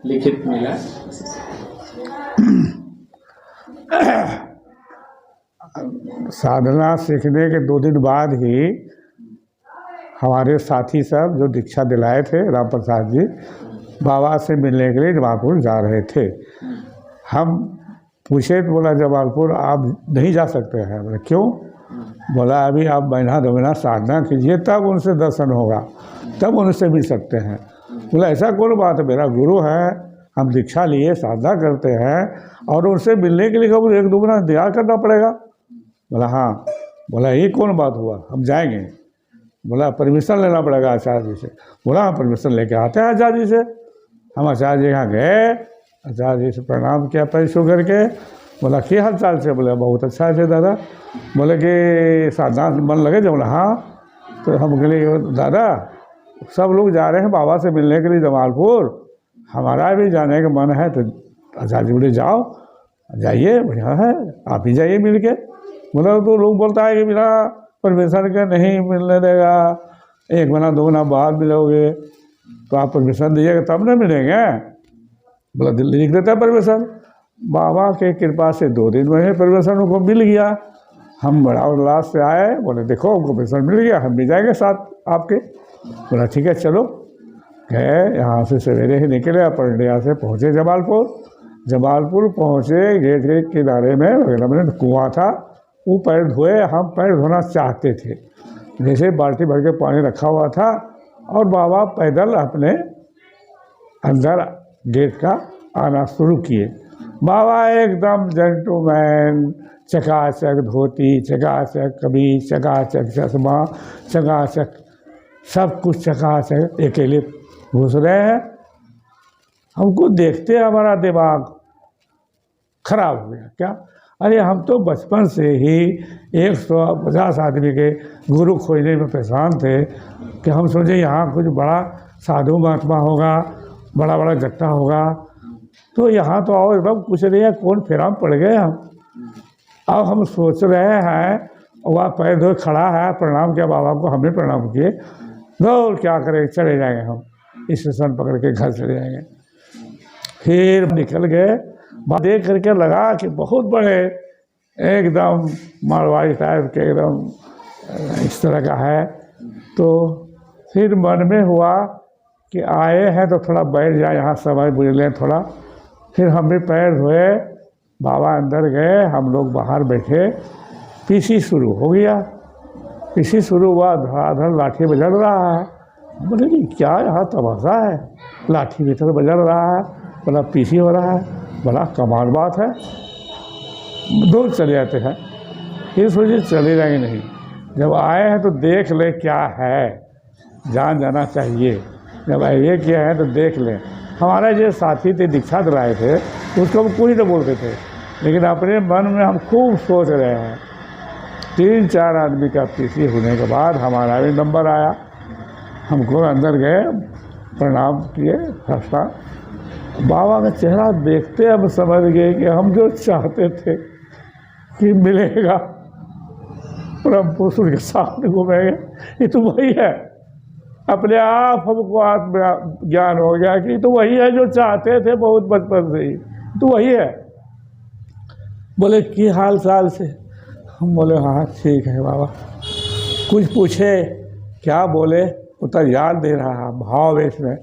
लिखित मिला। साधना सीखने के 2 दिन बाद ही हमारे साथी सब जो दीक्षा दिलाए थे, राम प्रसाद जी, बाबा से मिलने के लिए जमालपुर जा रहे थे। हम पूछे तो बोला जमालपुर आप नहीं जा सकते हैं। बोले क्यों? बोला अभी आप महीना 2 महीना साधना कीजिए तब उनसे दर्शन होगा, तब उनसे मिल सकते हैं। बोला ऐसा कौन बात है, मेरा गुरु है, हम दीक्षा लिए साधना करते हैं और उनसे मिलने के लिए कब 1-2 महीना इंतजार करना पड़ेगा। बोला हाँ। बोला ये कौन बात हुआ, हम जाएंगे। बोला परमिशन लेना पड़ेगा आचार्य जी से। बोला हाँ परमिशन लेके आते हैं आचार्य जी से। हम आचार्य जी यहाँ गए, आचार्य जी से प्रणाम किया पैर छू करके। बोला क्या हाल चाल से? बोले बहुत अच्छा है दादा। बोले कि साधना मन लगे जब? बोला हाँ। तो हम बोले दादा सब लोग जा रहे हैं बाबा से मिलने के लिए जमालपुर, हमारा भी जाने का मन है। तो आचार्य जी बोले जाओ, जाइए, बढ़िया है, आप ही जाइए मिल के। बोला तो लोग बोलता है कि बिना परमिशन के नहीं मिलने देगा, 1 महीना 2 महीना बाद मिलोगे, तो आप परमिशन दीजिएगा तब ना मिलेंगे। बोला दिल्ली लिख देता है परमिशन। बाबा के कृपा से 2 दिन में परमिशन उनको मिल गया। हम बड़ा उल्लास से आए, बोले देखो हमको परमिशन मिल गया, हम भी जाएंगे साथ आपके। बोला ठीक है चलो। गए, यहाँ से सवेरे ही निकले, अपरडिया से पहुँचे जमालपुर। जमालपुर पहुँचे, गेट के किनारे में कुआं था, वो पैर धोए। हम पैर धोना चाहते थे, जैसे बाल्टी भर के पानी रखा हुआ था और बाबा पैदल अपने अंदर गेट का आना शुरू किए। बाबा एकदम जेंटलमैन, चकाचक धोती, चकाचक कमीज, चकाचक चश्मा, चकाचक सब कुछ चकाचक, अकेले घुस रहे हैं। हमको देखते हमारा दिमाग खराब हो गया। क्या? अरे हम तो बचपन से ही 150 आदमी के गुरु खोजने में परेशान थे कि हम सोचे यहाँ कुछ बड़ा साधु महात्मा होगा, बड़ा बड़ा गट्टा होगा, तो यहाँ तो और एकदम कुछ नहीं है, कौन फेरा में पड़ गए हम। अब हम सोच रहे हैं, वह पैर धो खड़ा है, प्रणाम किया बाबा को, हमें प्रणाम किए, दौड़ क्या करें, चले जाएंगे हम, स्टेशन पकड़ के घर चले जाएंगे। फिर निकल गए। देख करके लगा कि बहुत बड़े एकदम मारवाड़ी टाइप के एकदम इस तरह का है। तो फिर मन में हुआ कि आए हैं तो थोड़ा बैठ जाए, यहाँ समय बुझ लें थोड़ा। फिर हम भी पैर धोए, बाबा अंदर गए, हम लोग बाहर बैठे। पीसी शुरू हो गया। पीसी शुरू हुआ, धड़ाधड़ लाठी बजल रहा है। बोले कि क्या यहाँ तमाशा है, लाठी भीतर बजल रहा है, बोला पीसी हो रहा है, बड़ा कमाल बात है। दौड़ चले जाते हैं। फिर सोचिए चले जाएंगे नहीं, जब आए हैं तो देख ले क्या है, जान जाना चाहिए। जब ये किया है तो देख लें। हमारे जो साथी थे दीक्षा दिलाए थे, उसको हम कोई नहीं बोलते थे, लेकिन अपने मन में हम खूब सोच रहे हैं। 3-4 आदमी का पीसी होने के बाद हमारा भी नंबर आया। हमको अंदर गए, प्रणाम किए, हंसा। बाबा का चेहरा देखते हम समझ गए कि हम जो चाहते थे कि मिलेगा, परम पुरुष के सामने घूमेंगे, ये तो वही है। अपने आप हमको आत्म ज्ञान हो गया कि तो वही है जो चाहते थे बहुत बचपन से ही, तो वही है। बोले कि हाल चाल से? हम बोले हाँ ठीक है बाबा। कुछ पूछे, क्या बोले, उत्तर याद दे रहा भाव वेश में।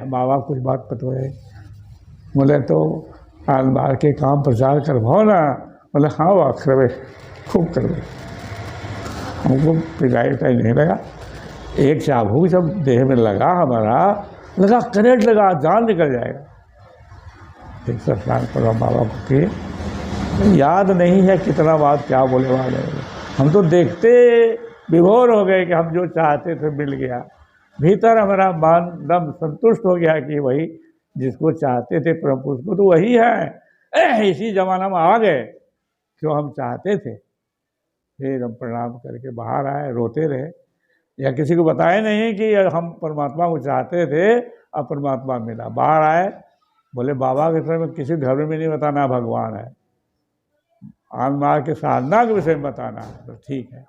बाबा कुछ बात पतवाए। बोले तो आल बार के काम प्रचार करवाओ ना। बोले हाँ वाह करवे, खूब करवे। हमको पिटाई उटाई नहीं लगा। एक चाबुक जब देह में लगा, हमारा लगा करंट लगा, जान निकल जाएगा। एक स्नान करो बाबा को किए। याद नहीं है कितना बात क्या बोले वाले। हम तो देखते विभोर हो गए कि हम जो चाहते थे मिल गया। भीतर हमारा मन दम संतुष्ट हो गया कि वही जिसको चाहते थे परम पुरुष को तो वही है। इसी जमाना में आ गए जो हम चाहते थे। फिर हम प्रणाम करके बाहर आए, रोते रहे, या किसी को बताए नहीं कि हम परमात्मा को चाहते थे, अब परमात्मा मिला। बाहर आए, बोले बाबा के विषय में किसी धर्म में नहीं बताना भगवान है, आत्मा के साधना के विषय में बताना है। तो ठीक है।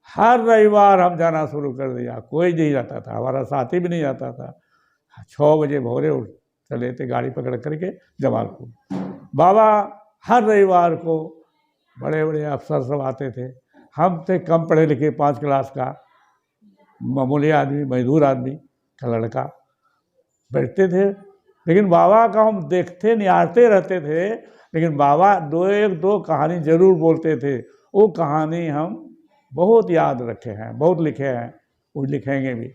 हर रविवार हम जाना शुरू कर दिया। कोई नहीं जाता था, हमारा साथी भी नहीं जाता था। 6 बजे भोरे चले थे गाड़ी पकड़ करके जमालपुर। बाबा हर रविवार को बड़े बड़े अफसर सब आते थे। हम थे कम पढ़े लिखे 5 क्लास का मामूली आदमी, मजदूर आदमी का लड़का, बैठते थे। लेकिन बाबा का हम देखते निहारते रहते थे। लेकिन बाबा एक दो कहानी जरूर बोलते थे। वो कहानी हम बहुत याद रखे हैं, बहुत लिखे हैं, वो लिखेंगे भी।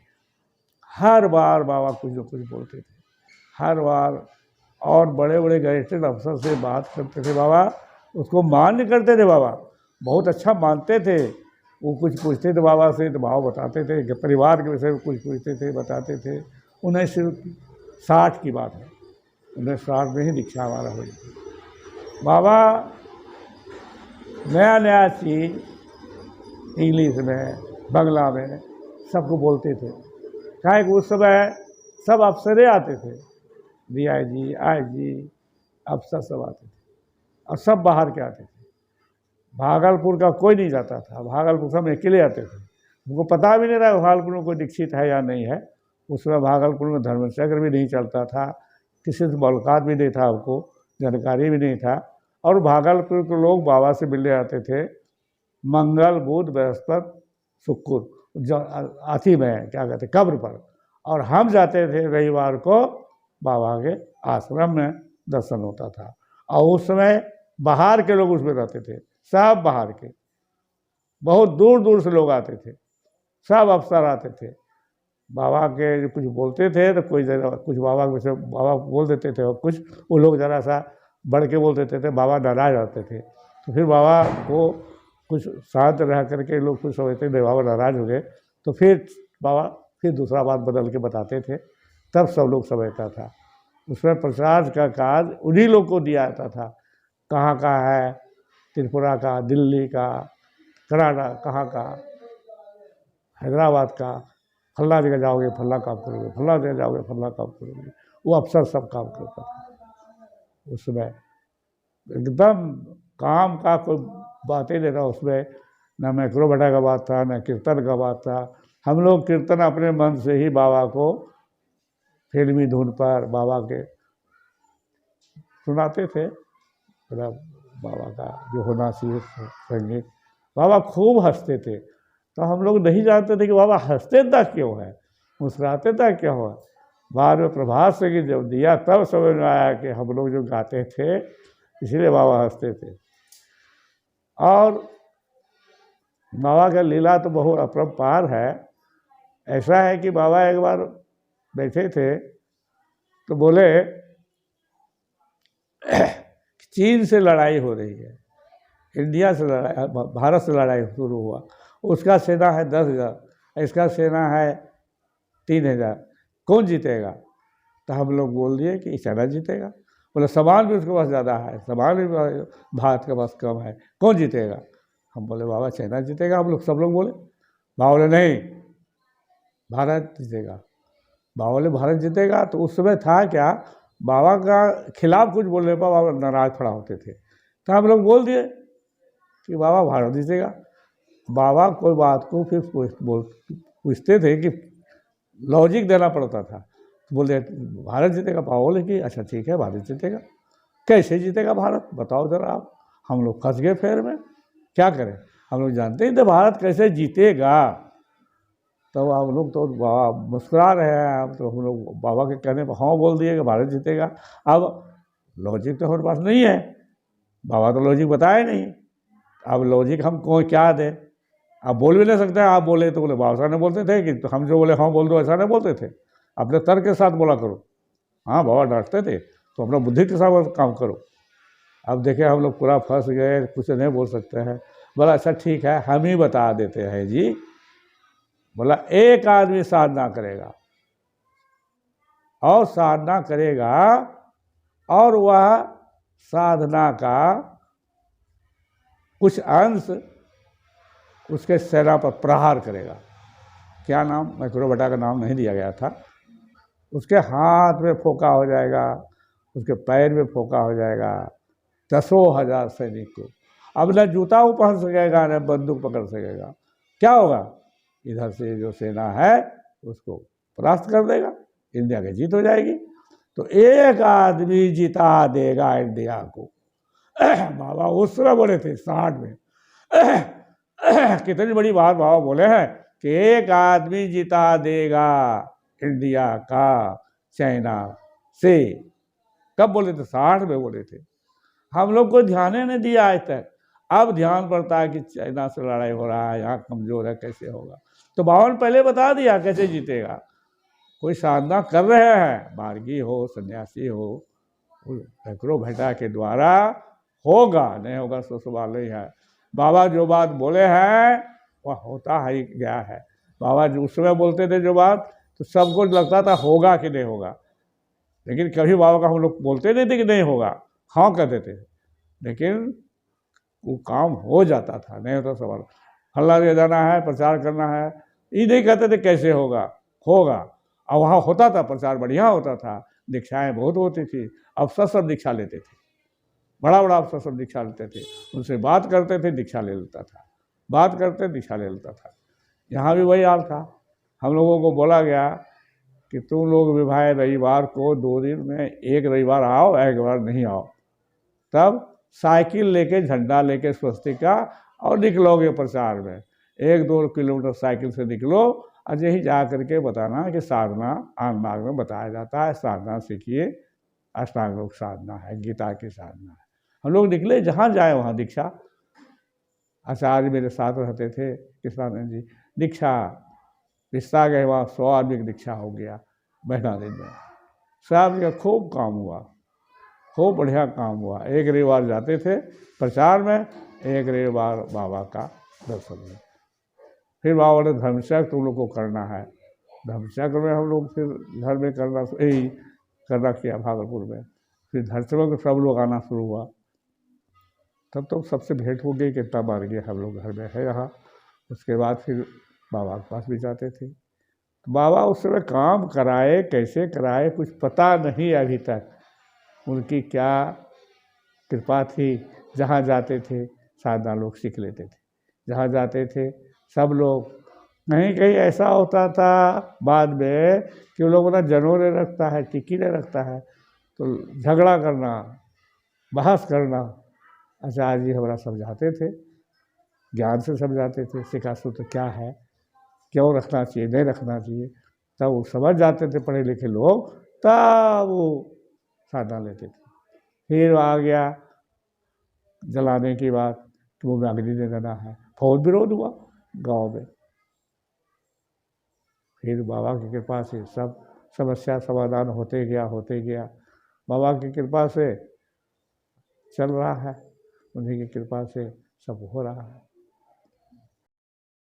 हर बार बाबा कुछ न कुछ बोलते थे, हर बार। और बड़े बड़े गैजेटेड अफसर से बात करते थे बाबा, उसको मान्य करते थे बाबा, बहुत अच्छा मानते थे। वो कुछ पूछते थे बाबा से तो बाबा बताते थे कि परिवार के विषय में कुछ पूछते थे, बताते थे। 1960 की बात है, 1960 में ही दीक्षा हमारा हुई। बाबा नया नया चीज़ इंग्लिश में, बंगला में सबको बोलते थे। क्या कि उस समय सब अफसरें आते थे, DIG, IG, अफसर सब आते थे, और सब बाहर के आते थे। भागलपुर का कोई नहीं जाता था, भागलपुर सब अकेले आते थे। उनको पता भी नहीं था भागलपुर में कोई दीक्षित है या नहीं है। उस समय भागलपुर में धर्मचक्र भी नहीं चलता था, किसी से मुलाकात भी नहीं था, हमको जानकारी भी नहीं था। और भागलपुर के लोग बाबा से मिलने आते थे मंगल, बुध, बृहस्पति, शुक्र, अथी में क्या कहते कब्र पर। और हम जाते थे रविवार को बाबा के आश्रम में, दर्शन होता था। और उस समय बाहर के लोग उसमें रहते थे, सब बाहर के, बहुत दूर दूर से लोग आते थे, सब अफसर आते थे। बाबा के कुछ बोलते थे तो कोई जरा कुछ बाबा के बाबा बोल देते थे, और कुछ वो लोग ज़रा सा बढ़ के बोल देते थे, बाबा नाराज होते थे। तो फिर बाबा को कुछ शांत रह करके लोग कुछ समझते थे बाबा नाराज हो गए, तो फिर बाबा फिर दूसरा बात बदल के बताते थे, तब सब लोग समझता था। उसमें प्रसाद का कार्य उन्हीं लोग को दिया जाता था। कहाँ का है, त्रिपुरा का, दिल्ली का, कर्नाटक, कहाँ का, हैदराबाद का, फल्ला जगह जाओगे फल्ला काम करोगे, फल्ला जगह जाओगे फल्ला काम करोगे। वो अफसर सब काम करता था उसमें, एकदम काम का कोई बातें नहीं था उसमें। न मैक्रो भट्टा का बात था, न कीर्तन का बात था। हम लोग कीर्तन अपने मन से ही बाबा को फिल्मी धुन पर बाबा के सुनाते थे, मतलब बाबा का जो होना चाहिए संगीत। बाबा खूब हंसते थे, तो हम लोग नहीं जानते थे कि बाबा हंसते था क्यों है, मुस्कुराते था क्यों है। बाद में प्रभात संगीत जब दिया तब समझ में आया कि हम लोग जो गाते थे इसलिए बाबा हंसते थे। और बाबा का लीला तो बहुत अपरंपार है। ऐसा है कि बाबा एक बार बैठे थे तो बोले चीन से लड़ाई हो रही है, इंडिया से लड़ाई, भारत से लड़ाई शुरू हुआ। उसका सेना है 10,000, इसका सेना है 3,000, कौन जीतेगा? तो हम लोग बोल दिए कि चाइना जीतेगा। बोले सामान भी उसके पास ज़्यादा है, सामान भी भारत के पास कम है, कौन जीतेगा? हम बोले बाबा चाइना जीतेगा। हम लोग सब लोग बोले। बाबा बोले नहीं, भारत जीतेगा। बाबा बोले भारत जीतेगा। तो उस समय था क्या, बाबा का खिलाफ कुछ बोलने पर बाबा नाराज खड़ा होते थे। तो हम लोग बोल दिए कि बाबा भारत जीतेगा। बाबा कोई बात को फिर पूछते थे कि लॉजिक देना पड़ता था। तो बोलते भारत जीतेगा। बाबा बोले कि अच्छा ठीक है भारत जीतेगा। कैसे जीतेगा भारत, बताओ जरा आप। हम लोग फंस गए फेर में, क्या करें। हम लोग जानते ही थे भारत कैसे जीतेगा। तो हम लोग तो बाबा मुस्कुरा रहे हैं, अब तो हम लोग बाबा के कहने पर हाँ बोल दिए कि भारत जीतेगा। अब लॉजिक तो हमारे पास नहीं है, बाबा तो लॉजिक बताए नहीं। अब लॉजिक हम कौन क्या दें, आप बोल भी नहीं सकते। आप बोले तो बोले बाबा साहब ने बोलते थे कि तो हम जो बोले हाँ बोल दो, ऐसा नहीं बोलते थे। अपने तर्क के साथ बोला करो। हाँ बाबा डांटते थे तो अपना बुद्धि के साथ काम करो। अब देखे हम लोग पूरा फंस गए, कुछ नहीं बोल सकते हैं। बोला अच्छा ठीक है हम ही बता देते हैं जी। बोला एक आदमी साधना करेगा और साधना करेगा और वह साधना का कुछ अंश उसके सेना पर प्रहार करेगा। क्या नाम, मैक्रो भट्टा का नाम नहीं दिया गया था। उसके हाथ में फोका हो जाएगा, उसके पैर में फोका हो जाएगा, 10,000 सैनिक को। अब न जूता वो पहन सकेगा, न बंदूक पकड़ सकेगा। क्या होगा, इधर से जो सेना है उसको परास्त कर देगा, इंडिया की जीत हो जाएगी। तो एक आदमी जिता देगा इंडिया को। बाबा उस समय बोले थे 60 में। कितनी बड़ी बात बाबा बोले हैं कि एक आदमी जिता देगा इंडिया का चाइना से। कब बोले थे? 60 में बोले थे। हम लोग को ध्यान ही नहीं दिया आज तक। अब ध्यान पड़ता है कि चाइना से लड़ाई हो रहा है, यहाँ कमजोर है, कैसे होगा। तो बाबा ने पहले बता दिया कैसे जीतेगा। कोई साधना कर रहे हैं, मार्गी हो, सन्यासी हो, भैकरो भैटा के द्वारा होगा, नहीं होगा सो सवाल नहीं है। बाबा जो बात बोले हैं वह होता ही गया है। बाबा जो उस समय बोलते थे जो बात, तो सबको लगता था होगा कि नहीं होगा, लेकिन कभी बाबा का हम लोग बोलते नहीं थे कि नहीं होगा, हाँ कहते थे, लेकिन वो काम हो जाता था, नहीं होता सवाल। हल्ला ले जाना है, प्रचार करना है, ये नहीं कहते थे कैसे होगा, होगा। और वहाँ होता था प्रचार, बढ़िया होता था, दीक्षाएँ बहुत होती थी। अफसर सब दीक्षा लेते थे, बड़ा बड़ा अफसर सब दीक्षा लेते थे, उनसे बात करते थे, दीक्षा ले लेता था, बात करते दीक्षा ले लेता था। यहाँ भी वही हाल था। हम लोगों को बोला गया कि तुम लोग भी भाई रविवार को 2 दिन में एक रविवार आओ, एक बार नहीं आओ। तब साइकिल लेके, झंडा लेके स्वस्तिका और निकलोगे प्रचार में। 1-2 किलोमीटर साइकिल से निकलो और यही जा करके बताना कि साधना आनमार्ग में बताया जाता है, साधना सीखिए, अष्टांग योग साधना है, गीता की साधना है। हम लोग निकले, जहाँ जाए वहाँ दीक्षा। आचार्य मेरे साथ रहते थे, कृष्णानंद जी, दीक्षा रिश्ता गए, वहाँ 100 आदमी की दीक्षा हो गया महीना दिन में। साहब का खूब काम हुआ, खूब बढ़िया काम हुआ। एक रविवार जाते थे प्रचार में, एक रविवार बाबा का दर्शन में। फिर बाबा ने धर्मचक्र तुम लोग को करना है। धर्मचक्र में हम लोग फिर घर में करना, यही करना किया भागलपुर में। फिर धर्मचक्र में सब लोग आना शुरू हुआ। तब तो सबसे भेंट हो गई, कितना बार गए हम लोग, घर में है यहाँ। उसके बाद फिर बाबा के पास भी जाते थे। तो बाबा उस समय काम कराए, कैसे कराए कुछ पता नहीं अभी तक। उनकी क्या कृपा थी, जहाँ जाते थे साधना लोग सीख लेते थे। जहाँ जाते थे सब लोग, नहीं कहीं ऐसा होता था बाद में कि लोगों ने जनों ने रखता है, टिकी ने रखता है, तो झगड़ा करना, बहस करना। आचार्य जी हमारा समझाते थे, ज्ञान से समझाते थे, शिखा सूत्र क्या है, क्यों रखना चाहिए, नहीं रखना चाहिए। तब वो समझ जाते थे पढ़े लिखे लोग, तब वो साधना लेते थे। फिर आ गया जलाने की बात कि वो अग्नि दे देना है, बहुत विरोध हुआ गांव में। फिर बाबा की कृपा से सब समस्या समाधान होते गया। बाबा की कृपा से चल रहा है, उन्हीं की कृपा से सब हो रहा है।